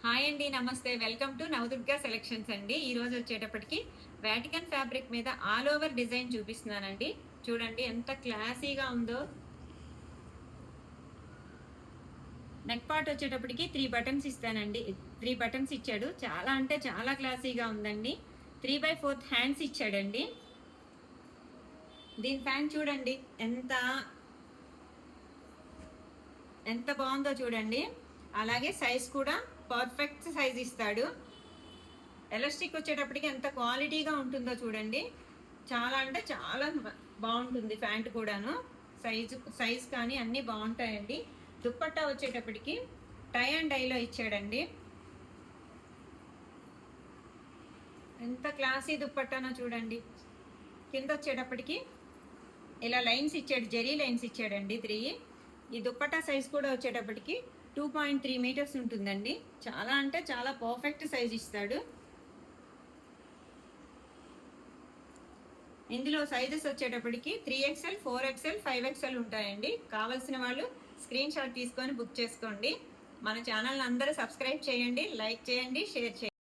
Hi అండి, నమస్తే. Welcome to Navadurga selections అండి. ఈ రోజు వచ్చేటప్పటికి వాటికన్ ఫ్యాబ్రిక్ మీద ఆల్ ఓవర్ డిజైన్ చూపిస్తున్నానండి. చూడండి ఎంత క్లాసీగా ఉందో. నెక్ పార్ట్ వచ్చేటప్పటికి 3 బటన్స్ ఇస్తానండి. 3 బటన్స్ ఇచ్చాడు. చాలా అంటే చాలా క్లాసీగా ఉందండి. 3/4 హ్యాండ్స్ ఇచ్చాడండి. దీని ఫ్యాన్ చూడండి ఎంత ఎంత బాగుందో చూడండి. అలాగే సైజ్ కూడా పర్ఫెక్ట్ సైజ్ ఇస్తాడు. ఎలాస్టిక్ వచ్చేటప్పటికి ఎంత క్వాలిటీగా ఉంటుందో చూడండి. చాలా అంటే చాలా బాగుంటుంది. ప్యాంట్ కూడాను సైజ్ కానీ అన్నీ బాగుంటాయండి. దుప్పట్టా వచ్చేటప్పటికి టై అండ్ డైలో ఇచ్చాడండి. ఎంత క్లాసీ దుప్పట్టానో చూడండి. కింద వచ్చేటప్పటికి ఇలా లైన్స్ ఇచ్చాడు, జెరీ లైన్స్ ఇచ్చాడండి 3. ఈ దుప్పట్టా సైజ్ కూడా వచ్చేటప్పటికి 2.3 మీటర్స్ ఉంటుందండి. చాలా అంటే చాలా పర్ఫెక్ట్ సైజ్ ఇస్తాడు. ఇందులో సైజెస్ వచ్చేటప్పటికి 3XL, 4XL, 5XL ఉంటాయండి. కావాల్సిన వాళ్ళు స్క్రీన్ షాట్ తీసుకొని బుక్ చేసుకోండి. మన ఛానల్ అందరూ సబ్స్క్రైబ్ చేయండి, లైక్ చేయండి, షేర్ చేయండి.